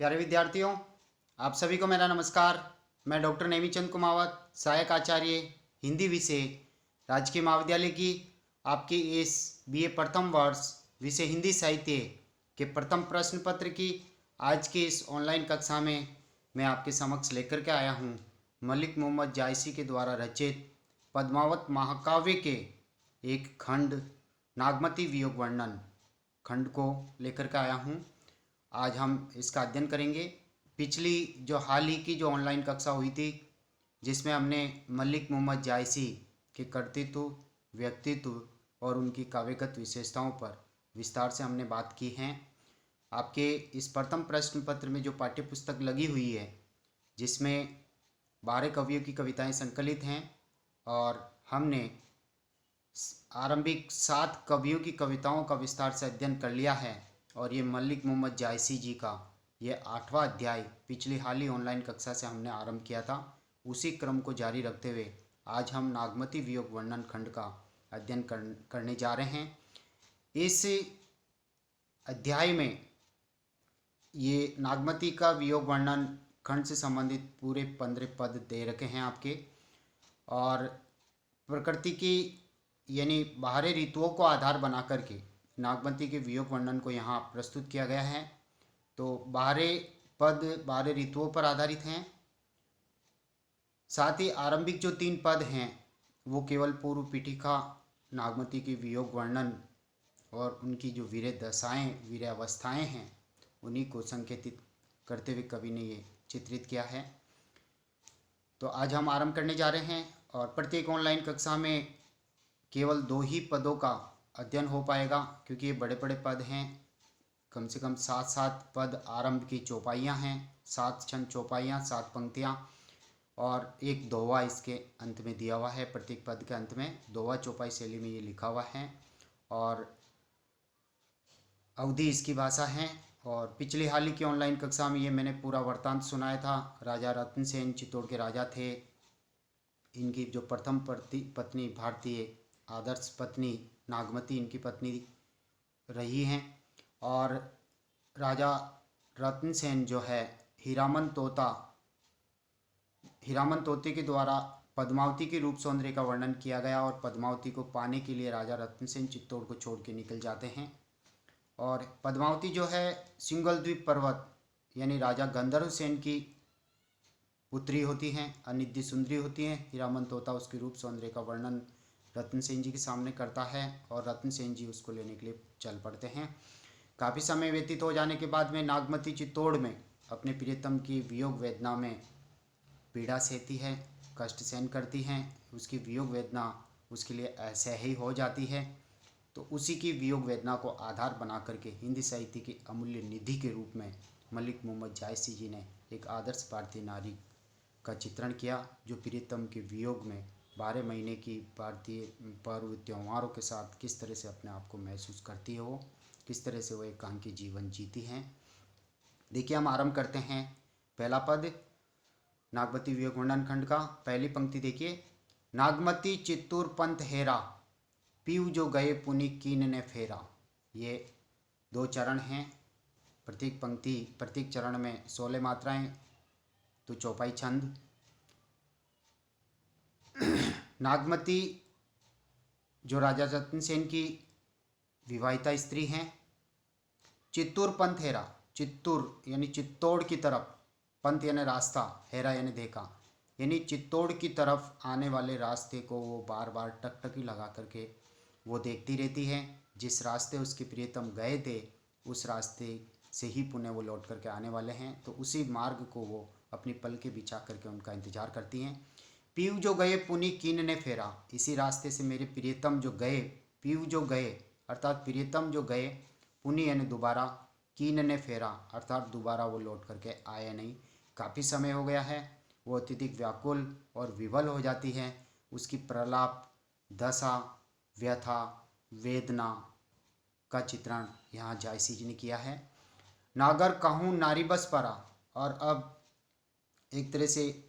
प्यारे विद्यार्थियों, आप सभी को मेरा नमस्कार। मैं डॉक्टर नेमीचंद कुमावत, सहायक आचार्य हिंदी विषय, राजकीय महाविद्यालय की आपकी इस बीए प्रथम वर्ष विषय हिंदी साहित्य के प्रथम प्रश्न पत्र की आज की इस ऑनलाइन कक्षा में मैं आपके समक्ष लेकर के आया हूँ मलिक मोहम्मद जायसी के द्वारा रचित पद्मावत महाकाव्य के एक खंड नागमती वियोग वर्णन खंड को लेकर के आया हूँ। आज हम इसका अध्ययन करेंगे। पिछली जो हाल ही की जो ऑनलाइन कक्षा हुई थी, जिसमें हमने मलिक मोहम्मद जायसी के कर्तृत्व, व्यक्तित्व और उनकी काव्यगत विशेषताओं पर विस्तार से हमने बात की है। आपके इस प्रथम प्रश्न पत्र में जो पाठ्य पुस्तक लगी हुई है, जिसमें 12 कवियों की कविताएं संकलित हैं और हमने आरंभिक 7 कवियों की कविताओं का विस्तार से अध्ययन कर लिया है। और ये मलिक मोहम्मद जायसी जी का ये 8वां अध्याय पिछली हाल ही ऑनलाइन कक्षा से हमने आरंभ किया था। उसी क्रम को जारी रखते हुए आज हम नागमती वियोग वर्णन खंड का अध्ययन करने जा रहे हैं। इस अध्याय में ये नागमती का वियोग वर्णन खंड से संबंधित पूरे 15 पद दे रखे हैं आपके, और प्रकृति की यानी बाहरी ऋतुओं को आधार बना करके नागमती के वियोग वर्णन को यहाँ प्रस्तुत किया गया है। तो 12 पद 12 ऋतुओं पर आधारित हैं। साथ ही आरंभिक जो 3 पद हैं वो केवल पूर्व पीठिका नागमती के वियोग वर्णन और उनकी जो वीर दशाएं वीर अवस्थाएं हैं उन्हीं को संकेतित करते हुए कवि ने ये चित्रित किया है। तो आज हम आरंभ करने जा रहे हैं और प्रत्येक ऑनलाइन कक्षा में केवल 2 ही पदों का अध्ययन हो पाएगा, क्योंकि ये बड़े बड़े पद हैं। कम से कम 7 पद आरंभ की चौपाइयाँ हैं, 7 छंद चौपाइयाँ, 7 पंक्तियाँ और एक दोहा इसके अंत में दिया हुआ है। प्रत्येक पद के अंत में दोहा चौपाई शैली में ये लिखा हुआ है और अवधि इसकी भाषा है। और पिछली हाल ही की ऑनलाइन कक्षा में ये मैंने पूरा वृत्तांत सुनाया था। राजा रतन सेन चित्तौड़ के राजा थे। इनकी जो प्रथम पत्नी भारतीय आदर्श पत्नी नागमती इनकी पत्नी रही हैं। और राजा रतन सेन जो है हीरामन तोते के द्वारा पद्मावती के रूप सौंदर्य का वर्णन किया गया और पद्मावती को पाने के लिए राजा रतन सेन चित्तौड़ को छोड़ के निकल जाते हैं। और पद्मावती जो है सिंगल द्वीप पर्वत यानी राजा गंधर्व सेन की पुत्री होती हैं, अनिद्य सुंदरी होती हैं। हीरामन तोता उसके रूप सौंदर्य का वर्णन रतन सेन जी के सामने करता है और रतन सेन जी उसको लेने के लिए चल पड़ते हैं। काफ़ी समय व्यतीत हो जाने के बाद में नागमती चित्तौड़ में अपने प्रियतम की वियोग वेदना में पीड़ा सहती है, कष्ट सहन करती हैं। उसकी वियोग वेदना उसके लिए असह्य हो जाती है। तो उसी की वियोग वेदना को आधार बना करके हिंदी साहित्य की अमूल्य निधि के रूप में मलिक मोहम्मद जायसी जी ने एक आदर्श भारतीय नारी का चित्रण किया, जो प्रियतम के वियोग में 12 महीने की भारतीय पर्व त्योहारों के साथ किस तरह से अपने आप को महसूस करती है, वो किस तरह से वो एकांकी जीवन जीती हैं। देखिए, हम आरंभ करते हैं। पहला पद नागमती वियोग वर्णन खंड का, पहली पंक्ति देखिए। नागमती चित्तूर पंथ हेरा, पीऊ जो गए पुनि कीन ने फेरा। ये 2 चरण हैं। प्रत्येक चरण में 16 मात्राएं, तो चौपाई छंद। नागमती जो राजा रतन सेन की विवाहिता स्त्री हैं। चित्तूर पंथ हेरा, चित्तूर यानी चित्तौड़ की तरफ, पंथ यानी रास्ता, हेरा यानी देखा, यानी चित्तौड़ की तरफ आने वाले रास्ते को वो बार बार टकटकी लगा करके वो देखती रहती है। जिस रास्ते उसके प्रियतम गए थे उस रास्ते से ही पुनः वो लौट करके आने वाले हैं, तो उसी मार्ग को वो अपनी पलकें बिछा करके उनका इंतजार करती हैं। पीऊ जो गए पुनि कीन ने फेरा, इसी रास्ते से मेरे प्रियतम जो गए, पीऊ जो गए अर्थात प्रियतम जो गए, पुनि यानी दोबारा, कीन ने फेरा अर्थात दोबारा वो लौट करके आए नहीं। काफ़ी समय हो गया है। वो अत्यधिक व्याकुल और विवल हो जाती है। उसकी प्रलाप, दशा, व्यथा, वेदना का चित्रण यहाँ जायसी जी ने किया है। नागर कहूँ नारी बस परा, और अब एक तरह से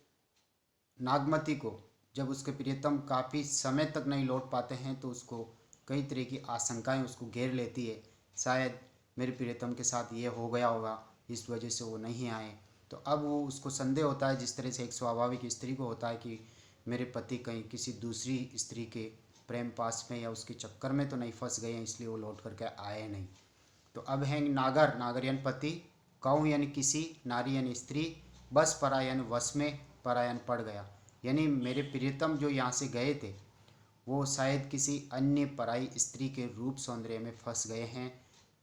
नागमती को जब उसके प्रियतम काफ़ी समय तक नहीं लौट पाते हैं तो उसको कई तरह की आशंकाएं उसको घेर लेती है। शायद मेरे प्रियतम के साथ ये हो गया होगा इस वजह से वो नहीं आए। तो अब वो उसको संदेह होता है, जिस तरह से एक स्वाभाविक स्त्री को होता है कि मेरे पति कहीं किसी दूसरी स्त्री के प्रेम पास में या उसके चक्कर में तो नहीं फंस गए हैं, इसलिए वो लौट करके आए नहीं। तो अब है नागर, नागर यानी पति, कौ यानी किसी, नारी यानी स्त्री, बस परा यानी वश में, परायण पड़ गया, यानी मेरे प्रियतम जो यहाँ से गए थे वो शायद किसी अन्य पराई स्त्री के रूप सौंदर्य में फंस गए हैं।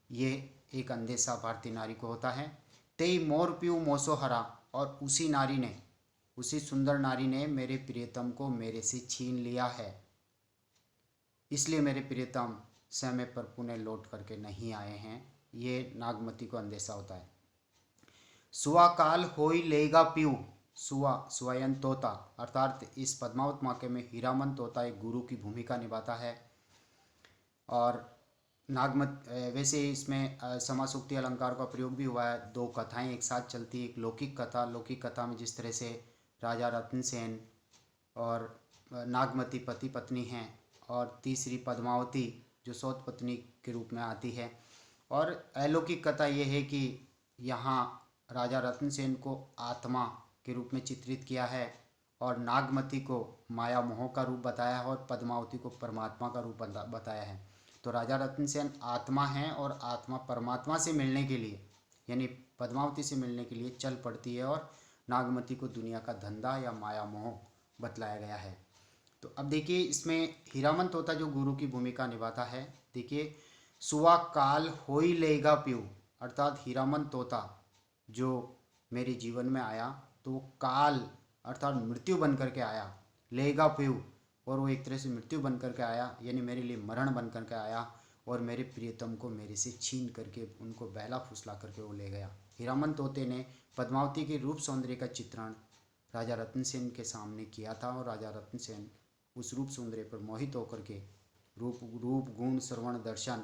ये एक अंदेशा भारतीय नारी को होता है। तेई मोर पीऊ मोसो हरा, और उसी नारी ने, उसी सुंदर नारी ने मेरे प्रियतम को मेरे से छीन लिया है, इसलिए मेरे प्रियतम समय पर पुनः लौट करके नहीं आए हैं। ये नागमती को अंदेशा होता है। सुआ काल होई लेगा पीऊ, सुआ सुआयन तोता, अर्थात इस पद्मावत माके में हीरामन तोता एक गुरु की भूमिका निभाता है। और नागमत वैसे इसमें समासुक्ति अलंकार का प्रयोग भी हुआ है। दो कथाएं एक साथ चलती, एक लौकिक कथा, लौकिक कथा में जिस तरह से राजा रत्नसेन और नागमती पति पत्नी हैं, और तीसरी पद्मावती जो सौत पत्नी के रूप में आती है। और अलौकिक कथा ये है कि यहाँ राजा रत्नसेन को आत्मा के रूप में चित्रित किया है, और नागमती को माया मोह का रूप बताया है, और पद्मावती को परमात्मा का रूप बताया है। तो राजा रत्नसेन आत्मा हैं, और आत्मा परमात्मा से मिलने के लिए, यानी पद्मावती से मिलने के लिए चल पड़ती है, और नागमती को दुनिया का धंधा या माया मोह बतलाया गया है। तो अब देखिए इसमें हीरामन तोता जो गुरु की भूमिका निभाता है। देखिए, सुआ काल होई लेगा पीऊ, अर्थात हीरामन तोता जो मेरे जीवन में आया तो वो काल अर्थात मृत्यु बन करके आया, लेगा पीऊ, और वो एक तरह से मृत्यु बन करके आया, यानी मेरे लिए मरण बन करके आया, और मेरे प्रियतम को मेरे से छीन करके उनको बहला फुसला करके वो ले गया। हीरामन तोते ने पद्मावती के रूप सौंदर्य का चित्रण राजा रत्नसेन के सामने किया था, और राजा रत्नसेन उस रूप सौंदर्य पर मोहित होकर के रूप रूप गुण श्रवण दर्शन,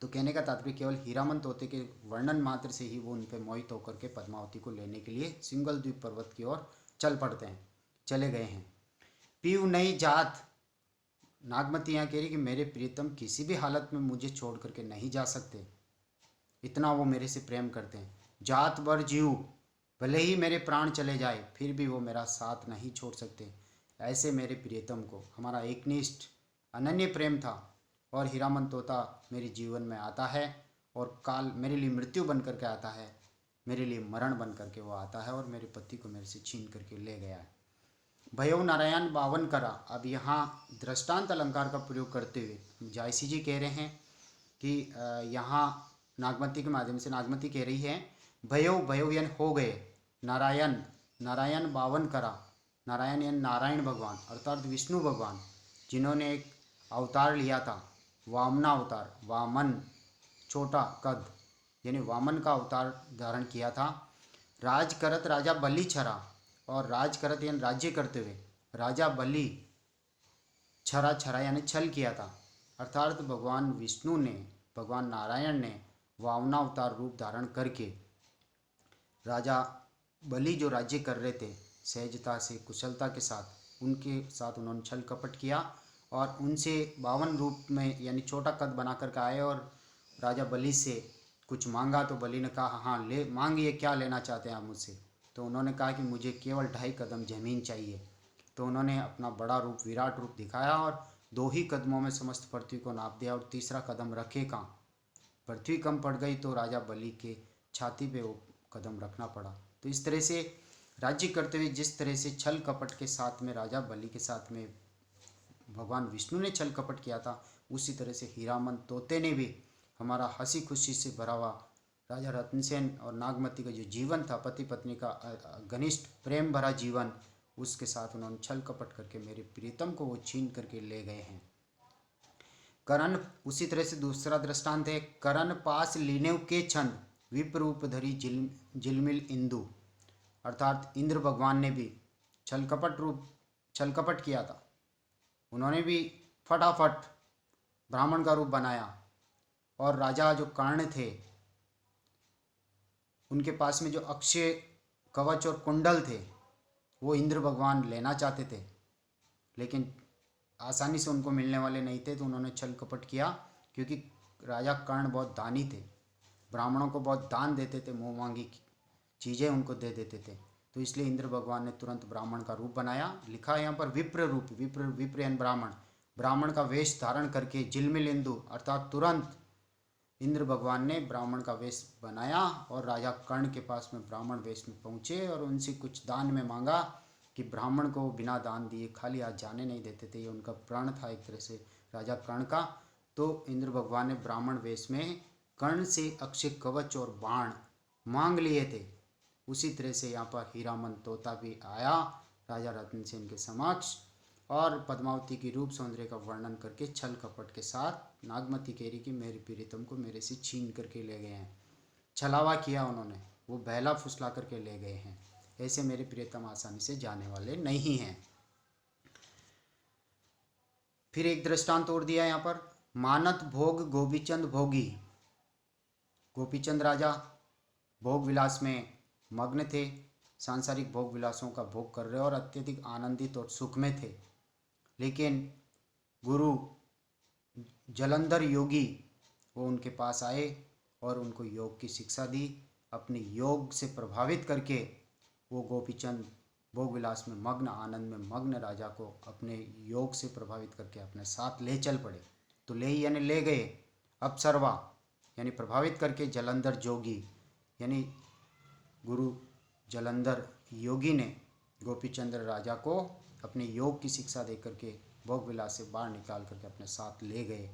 तो कहने का तात्पर्य केवल हीरामन तोते के वर्णन मात्र से ही वो उन पर मोहित होकर के पद्मावती को लेने के लिए सिंगल द्वीप पर्वत की ओर चले गए हैं। पीऊ नई जात, नागमती यहाँ कह रही कि मेरे प्रियतम किसी भी हालत में मुझे छोड़ करके नहीं जा सकते, इतना वो मेरे से प्रेम करते हैं। जात बर जीव, भले ही मेरे प्राण चले जाए फिर भी वो मेरा साथ नहीं छोड़ सकते। ऐसे मेरे प्रियतम को हमारा एकनिष्ठ अनन्य प्रेम था, और हीरामन तोता मेरे जीवन में आता है, और काल मेरे लिए मृत्यु बन करके आता है, मेरे लिए मरण बन करके वो आता है, और मेरे पति को मेरे से छीन करके ले गया है। भयउ नारायण बावन करा, अब यहाँ दृष्टांत अलंकार का प्रयोग करते हुए जायसी जी कह रहे हैं कि यहाँ नागमती के माध्यम से नागमती कह रही है, भयउ भयउ यानी हो गए, नारायण नारायण बावन करा, नारायण यानी नारायण भगवान अर्थात विष्णु भगवान, जिन्होंने एक अवतार लिया था, वामना अवतार, वामन छोटा कद यानी वामन का अवतार धारण किया था। राज करत राजा बलि छरा, और राज करत यानी राज्य करते हुए राजा बलि छरा, छरा यानी छल किया था, अर्थात भगवान विष्णु ने, भगवान नारायण ने वामना अवतार रूप धारण करके राजा बलि जो राज्य कर रहे थे सहजता से कुशलता के साथ, उनके साथ उन्होंने छल कपट किया, और उनसे 52 रूप में यानी छोटा कद बना करके आए, और राजा बलि से कुछ मांगा तो बलि ने कहा हाँ ले मांगिए, क्या लेना चाहते हैं आप मुझसे। तो उन्होंने कहा कि मुझे केवल 2.5 कदम ज़मीन चाहिए। तो उन्होंने अपना बड़ा रूप विराट रूप दिखाया, और 2 ही कदमों में समस्त पृथ्वी को नाप दिया, और तीसरा कदम रखे कहाँ, पृथ्वी कम पड़ गई तो राजा बलि के छाती पे वो कदम रखना पड़ा। तो इस तरह से राज्य करते हुए जिस तरह से छल कपट के साथ में राजा बलि के साथ में भगवान विष्णु ने छल कपट किया था, उसी तरह से हीरामन तोते ने भी हमारा हंसी खुशी से भरा हुआ राजा रत्नसेन और नागमती का जो जीवन था, पति पत्नी का घनिष्ठ प्रेम भरा जीवन, उसके साथ उन्होंने छल कपट करके मेरे प्रीतम को वो छीन करके ले गए हैं। करण, उसी तरह से दूसरा दृष्टांत है, करण पास लीनेव के छंद विप्ररूप धरी जिलमिल इंदु, अर्थात इंद्र भगवान ने भी छल कपट किया था। उन्होंने भी फटाफट ब्राह्मण का रूप बनाया, और राजा जो कर्ण थे उनके पास में जो अक्षय कवच और कुंडल थे वो इंद्र भगवान लेना चाहते थे, लेकिन आसानी से उनको मिलने वाले नहीं थे, तो उन्होंने छल कपट किया, क्योंकि राजा कर्ण बहुत दानी थे, ब्राह्मणों को बहुत दान देते थे, मुँह मांगी चीज़ें उनको दे देते थे। तो इसलिए इंद्र भगवान ने तुरंत ब्राह्मण का रूप बनाया। लिखा है यहाँ पर विप्र रूप, विप्र विप्र यानी ब्राह्मण, ब्राह्मण का वेश धारण करके झिलमिलेंदु अर्थात तुरंत इंद्र भगवान ने ब्राह्मण का वेश बनाया और राजा कर्ण के पास में ब्राह्मण वेश में पहुँचे और उनसे कुछ दान में मांगा कि ब्राह्मण को बिना दान दिए खाली हाथ जाने नहीं देते थे। ये उनका प्रण था एक तरह से राजा कर्ण का। तो इंद्र भगवान ने ब्राह्मण वेश में कर्ण से अक्षय कवच और बाण मांग लिए थे। उसी तरह से यहाँ पर हीरामन तोता भी आया राजा रत्नसेन के समक्ष और पद्मावती की रूप सौंदर्य का वर्णन करके छल कपट के साथ नागमती कह रही कि मेरी प्रीतम को मेरे से छीन करके ले गए हैं। छलावा किया उन्होंने, वो बहला फुसला करके ले गए हैं। ऐसे मेरे प्रियतम आसानी से जाने वाले नहीं हैं। फिर एक दृष्टांत और दिया यहाँ पर, मानत भोग गोपीचंद भोगी। गोपीचंद राजा भोग विलास में मग्न थे, सांसारिक भोग विलासों का भोग कर रहे और अत्यधिक आनंदित और सुख में थे। लेकिन गुरु जलंधर योगी वो उनके पास आए और उनको योग की शिक्षा दी। अपने योग से प्रभावित करके वो गोपीचंद भोग विलास में मग्न, आनंद में मग्न राजा को अपने योग से प्रभावित करके अपने साथ ले चल पड़े। तो ले यानी ले गए, अप्सरवा यानी प्रभावित करके जलंधर जोगी यानी गुरु जलंधर योगी ने गोपीचंद्र राजा को अपने योग की शिक्षा दे करके भोग विलास से बाहर निकाल करके अपने साथ ले गए,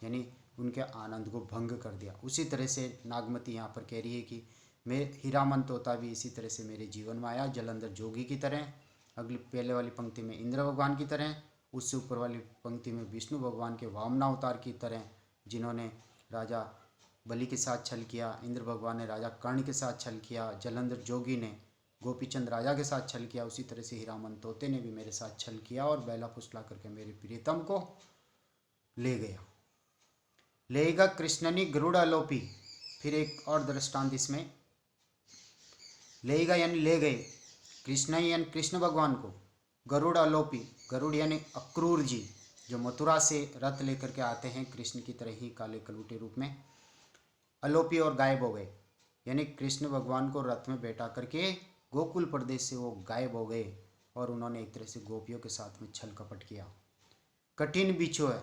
यानी उनके आनंद को भंग कर दिया। उसी तरह से नागमती यहाँ पर कह रही है कि मैं हीरामन तोता भी इसी तरह से मेरे जीवन में आया, जलंधर जोगी की तरह। अगली पहले वाली पंक्ति में इंद्र भगवान की तरह, उससे ऊपर वाली पंक्ति में विष्णु भगवान के वामनावतार की तरह, जिन्होंने राजा बलि के साथ छल किया। इंद्र भगवान ने राजा कर्ण के साथ छल किया, जलंधर जोगी ने गोपीचंद राजा के साथ छल किया। उसी तरह से हीरामन तोते ने भी मेरे साथ छल किया और बैला फुसला करके मेरे प्रियतम को ले गया। लेगा कृष्णनी गरुड़ आलोपी। फिर एक और दृष्टांत इसमें, लेगा यानी ले गए, कृष्ण यानी कृष्ण भगवान को, गरुड़ आलोपी, गरुड़ यानी अक्रूर जी जो मथुरा से रथ लेकर के आते हैं कृष्ण की तरह ही काले कलूटे रूप में, आलोपी और गायब हो गए। यानी कृष्ण भगवान को रथ में बैठा करके गोकुल प्रदेश से वो गायब हो गए और उन्होंने एक तरह से गोपियों के साथ में छल कपट किया। कठिन बिछो है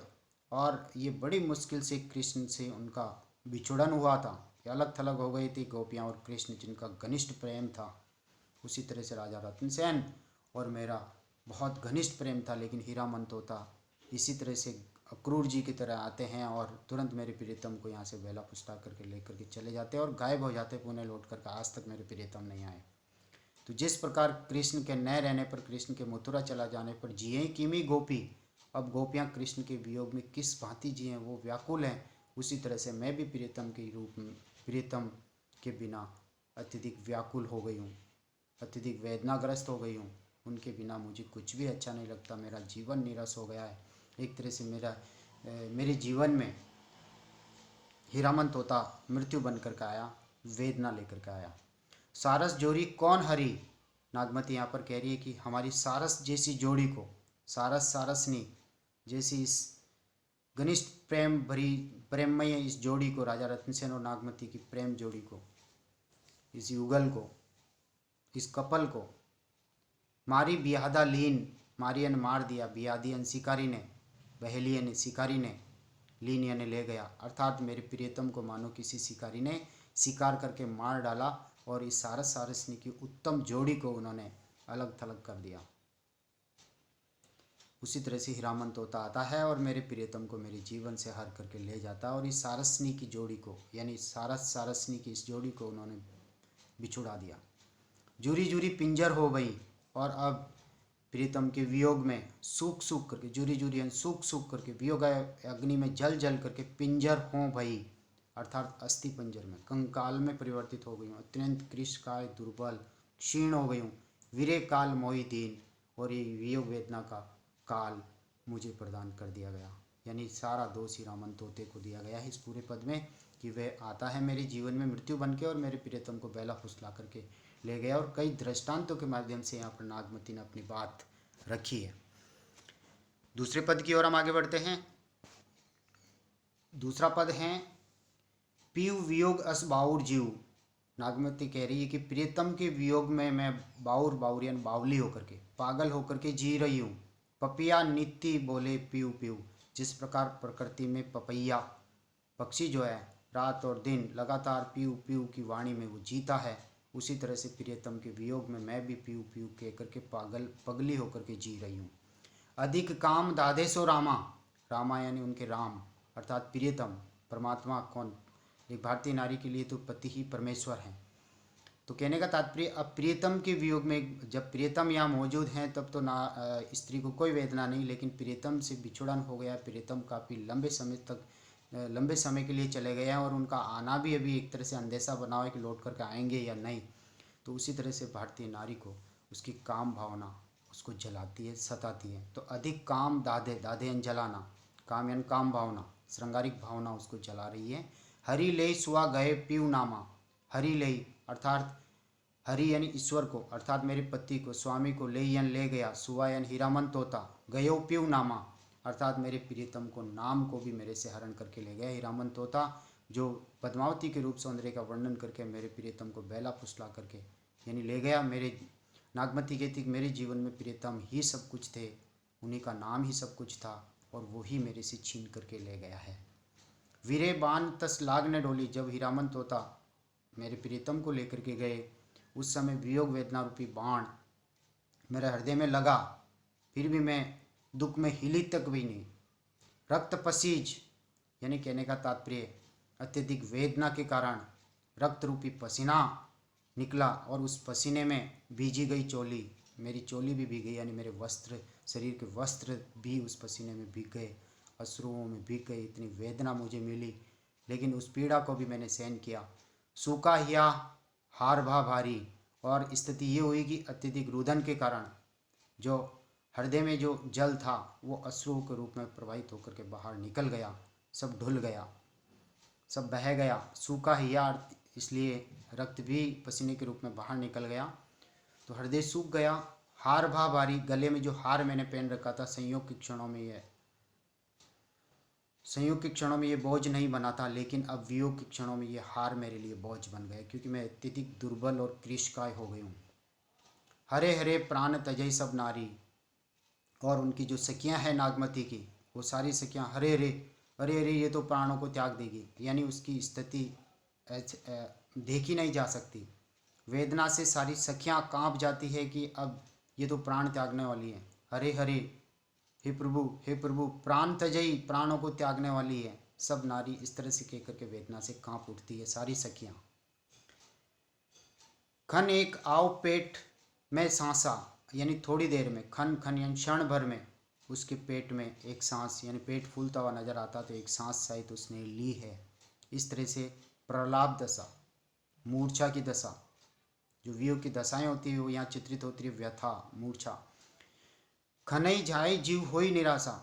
और ये बड़ी मुश्किल से कृष्ण से उनका बिछुड़न हुआ था, अलग थलग हो गई थी गोपियाँ और कृष्ण जिनका घनिष्ठ प्रेम था। उसी तरह से राजा रत्नसेन और मेरा बहुत घनिष्ठ प्रेम था, लेकिन हीरामन तोता इसी तरह से अक्रूर जी की तरह आते हैं और तुरंत मेरे प्रियतम को यहाँ से बेला पुष्टा करके लेकर के चले जाते हैं और गायब हो जाते, पुणे लौट करके आज तक मेरे प्रियतम नहीं आए। तो जिस प्रकार कृष्ण के न रहने पर, कृष्ण के मथुरा चला जाने पर जिए किमी गोपी, अब गोपियाँ कृष्ण के वियोग में किस भांति जिए वो व्याकुल हैं, उसी तरह से मैं भी प्रियतम के रूप में, प्रियतम के बिना अत्यधिक व्याकुल हो गई हूँ, अत्यधिक वेदनाग्रस्त हो गई हूँ। उनके बिना मुझे कुछ भी अच्छा नहीं लगता, मेरा जीवन नीरस हो गया है। एक तरह से मेरे जीवन में हीरामन तोता मृत्यु बन कर के आया, वेदना लेकर के आया। सारस जोड़ी कौन हरी, नागमती यहाँ पर कह रही है कि हमारी सारस जैसी जोड़ी को, सारस सारसनी जैसी इस घनिष्ठ प्रेम भरी प्रेममय इस जोड़ी को, राजा रत्नसेन और नागमती की प्रेम जोड़ी को, इस युगल को, इस कपल को मारी बियादा लीन, मारियन मार दिया, बियादियन शिकारी ने, बहेलियन शिकारी ने, लीन यानी ले गया, अर्थात मेरे प्रियतम को मानो किसी शिकारी ने शिकार करके मार डाला और इस सारस सारसनी की उत्तम जोड़ी को उन्होंने अलग थलग कर दिया। उसी तरह से हीरामन तोता आता है और मेरे प्रियतम को मेरे जीवन से हर करके ले जाता है और इस सारसनी की जोड़ी को, यानी सारस सारसनी की इस जोड़ी को उन्होंने बिछुड़ा दिया। जूरी जूरी पिंजर हो गई, और अब प्रीतम के वियोग में सूख सूख करके, जूरी जूरी यानी सूख सूख करके, वियोग अग्नि में जल जल करके पिंजर हो भई, अर्थात अस्थि पंजर में कंकाल में परिवर्तित हो गई हूँ। अत्यंत कृशकाय दुर्बल क्षीण हो गई हूँ। वीरे काल मोहि दीन, और ये वियोग वेदना का काल मुझे प्रदान कर दिया गया। यानी सारा दोष हीरामन तोते को दिया गया है इस पूरे पद में कि वह आता है मेरे जीवन में मृत्यु बन के और मेरे प्रियतम को बेला फुसला करके ले गया। और कई दृष्टांतों के माध्यम से यहाँ पर नागमती ने अपनी बात रखी है। दूसरे पद की ओर हम आगे बढ़ते हैं। दूसरा पद है पीयू वियोग अस बाउर जीव। नागमती कह रही है कि प्रियतम के वियोग में मैं बाउर बाउर यानी बावली होकर के, पागल होकर के जी रही हूँ। पपिया नित्य बोले पीयू पीयू। जिस प्रकार प्रकृति में पपैया पक्षी जो है रात और दिन लगातार पीयू पीयू की वाणी में वो जीता है, उसी तरह से प्रियतम के वियोग में मैं भी पीयू पीयू कह करके पगली होकर के जी रही हूँ। अधिक काम दाधे सो रामा। रामा यानी उनके राम अर्थात प्रियतम परमात्मा कौन, एक भारतीय नारी के लिए तो पति ही परमेश्वर हैं। तो कहने का तात्पर्य अब प्रियतम के वियोग में, जब प्रियतम यहाँ मौजूद हैं तब तो ना स्त्री को कोई वेदना नहीं, लेकिन प्रियतम से बिछुड़न हो गया, प्रियतम काफ़ी लंबे समय के लिए चले गए हैं और उनका आना भी अभी एक तरह से अंदेशा बना हुआ है कि लौट करके आएंगे या नहीं। तो उसी तरह से भारतीय नारी को उसकी काम भावना उसको जलाती है, सताती है। तो अधिक काम दाधे, दाधे यानी जलाना, काम यानी काम भावना, श्रृंगारिक भावना उसको जला रही है। हरि ले सुआ गए पीऊ नामा। हरि ले अर्थात हरि यानी ईश्वर को अर्थात मेरे पति को, स्वामी को, ले यानी ले गया, सुआ यानी हीरामन तोता, गयो पीऊ नामा अर्थात मेरे प्रियतम को, नाम को भी मेरे से हरण करके ले गया। हीरामन तोता जो पद्मावती के रूप सौंदर्य का वर्णन करके मेरे प्रियतम को बेला फुसला करके यानी ले गया। मेरे नागमती कहती कि मेरे जीवन में प्रियतम ही सब कुछ थे, उन्हीं का नाम ही सब कुछ था और वो ही मेरे से छीन करके ले गया है। वीरे बान तस लाग ने डोली। जब हीरामन तोता मेरे प्रियतम को लेकर के गए उस समय वियोग वेदना रूपी बाण मेरे हृदय में लगा, फिर भी मैं दुख में हिली तक भी नहीं। रक्त पसीज यानी कहने का तात्पर्य अत्यधिक वेदना के कारण रक्त रूपी पसीना निकला और उस पसीने में भीजी गई चोली, मेरी चोली भी भीग गई यानी मेरे वस्त्र, शरीर के वस्त्र भी उस पसीने में भीग गए, अश्रुओं में भीग गए। इतनी वेदना मुझे मिली, लेकिन उस पीड़ा को भी मैंने सहन किया। सूखा हिया हार भा भारी। और स्थिति ये हुई कि अत्यधिक रुदन के कारण जो हृदय में जो जल था वो अश्रुओं के रूप में प्रवाहित होकर के बाहर निकल गया, सब ढुल गया, सब बह गया। सूखा हिया इसलिए रक्त भी पसीने के रूप में बाहर निकल गया, तो हृदय सूख गया। हार भा भारी, गले में जो हार मैंने पहन रखा था संयोग के क्षणों में ये बोझ नहीं बना था, लेकिन अब वियोग के क्षणों में ये हार मेरे लिए बोझ बन गए, क्योंकि मैं अत्यधिक दुर्बल और कृशकाय हो गई हूँ। हरे हरे प्राण तजई सब नारी। और उनकी जो सखियाँ हैं नागमती की, वो सारी सखियाँ हरे हरे अरे अरे ये तो प्राणों को त्याग देगी, यानी उसकी स्थिति देखी नहीं जा सकती। वेदना से सारी सखियाँ कांप जाती है कि अब ये तो प्राण त्यागने वाली है। हरे हरे हे प्रभु प्राण तजई, प्राणों को त्यागने वाली है। सब नारी इस तरह से कहकर के वेदना से कांप उठती है सारी सखियाँ। खन एक आव पेट में सांसा, यानी थोड़ी देर में, खन खन यानी क्षण भर में उसके पेट में एक सांस, यानी पेट फूलता हुआ नजर आता तो एक सांस सहित उसने ली है। इस तरह से प्रलाप दशा, मूर्छा की दशा, जो वियोग की दशाएं होती है वो यहाँ चित्रित होती है, व्यथा, मूर्छा। खनई झाई जीव होई निराशा।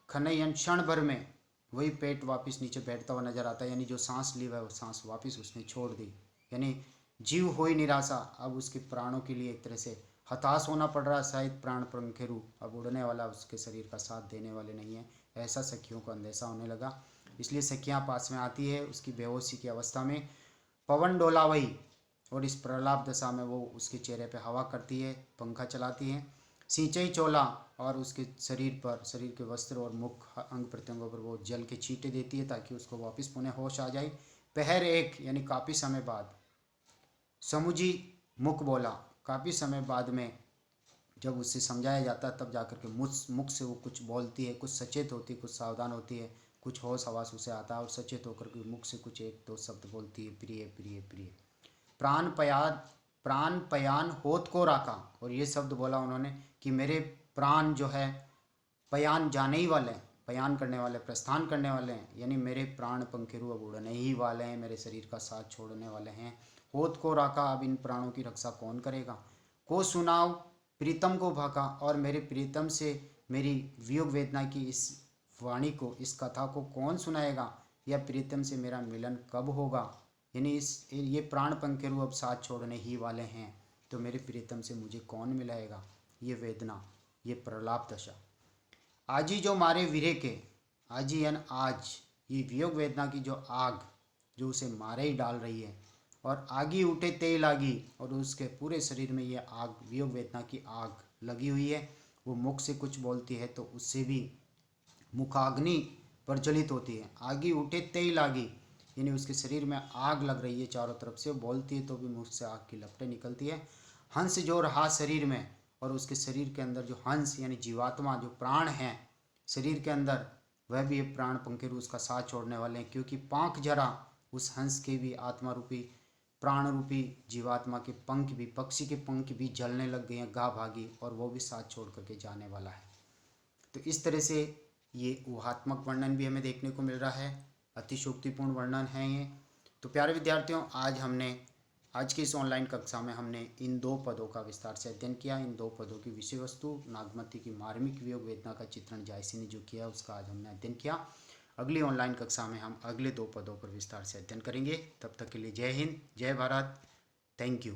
खनई यानी क्षण भर में वही पेट वापस नीचे बैठता हुआ नजर आता है, यानी जो सांस ली है वो सांस वापस उसने छोड़ दी, यानी जीव होई निराशा। अब उसके प्राणों के लिए एक तरह से हताश होना पड़ रहा है, शायद प्राण पंखेरु अब उड़ने वाला, उसके शरीर का साथ देने वाले नहीं है, ऐसा सखियों को अंदेशा होने लगा। इसलिए सखियाँ पास में आती है उसकी बेहोशी की अवस्था में। पवन डोलावई, और इस प्रलाप दशा में वो उसके चेहरे पे हवा करती है, पंखा चलाती है। सिंचई चोला, और उसके शरीर के वस्त्र और मुख अंग प्रत्यंगों पर वो जल के छींटे देती है ताकि उसको वापस पुनः होश आ जाए। पहर एक यानी काफ़ी समय बाद। समुझी मुख बोला, काफ़ी समय बाद में जब उससे समझाया जाता है तब जाकर के मुख से वो कुछ बोलती है, कुछ सचेत होती है, कुछ सावधान होती है, कुछ होश हवास उसे आता है और सचेत होकर के मुख से कुछ एक दो शब्द बोलती है, प्रिय प्रिय प्रिय। प्राण पयान होत को राका, और ये शब्द बोला उन्होंने कि मेरे प्राण जो है पयान जाने ही वाले हैं, पयान करने वाले, प्रस्थान करने वाले हैं, यानी मेरे प्राण पंखेरु अब उड़ने ही वाले हैं, मेरे शरीर का साथ छोड़ने वाले हैं। होत को राका, अब इन प्राणों की रक्षा कौन करेगा। को सुनाव प्रीतम को भाका, और मेरे प्रीतम से मेरी वियोग वेदना की इस वाणी को, इस कथा को कौन सुनाएगा, या प्रीतम से मेरा मिलन कब होगा, यानी ये प्राण पंखेरु अब साथ छोड़ने ही वाले हैं, तो मेरे प्रीतम से मुझे कौन मिलाएगा। ये वेदना, ये प्रलाप दशा। आजी जो मारे वीरे के, आजी यानी आज, ये वियोग वेदना की जो आग जो उसे मारे ही डाल रही है। और आगी उठे तेल आगी, और उसके पूरे शरीर में ये आग, वियोग वेदना की आग लगी हुई है। वो मुख से कुछ बोलती है तो उससे भी मुखाग्नि प्रज्वलित होती है। आगी उठे तेल आगी, यानी उसके शरीर में आग लग रही है चारों तरफ से। बोलती है तो भी मुख से आग की लपटें निकलती है। हंस जो रहा शरीर में, और उसके शरीर के अंदर जो हंस यानी जीवात्मा, जो प्राण हैं शरीर के अंदर, वह भी प्राण पंखे उसका साथ छोड़ने वाले हैं, क्योंकि पांख जरा उस हंस के भी, आत्मा रूपी प्राण रूपी जीवात्मा के पंख भी, पक्षी के पंख भी जलने लग गए हैं, गा भागी, और वो भी साथ छोड़ करके जाने वाला है। तो इस तरह से ये ऊहात्मक वर्णन भी हमें देखने को मिल रहा है, अतिशोक्तिपूर्ण वर्णन है ये। तो प्यारे विद्यार्थियों, आज की इस ऑनलाइन कक्षा में हमने इन 2 पदों का विस्तार से अध्ययन किया। इन 2 पदों की विषय वस्तु, नागमती की मार्मिक वियोग वेदना का चित्रण जायसी ने जो किया उसका आज हमने अध्ययन किया। अगली ऑनलाइन कक्षा में हम अगले 2 पदों पर विस्तार से अध्ययन करेंगे। तब तक के लिए जय हिंद, जय भारत, थैंक यू।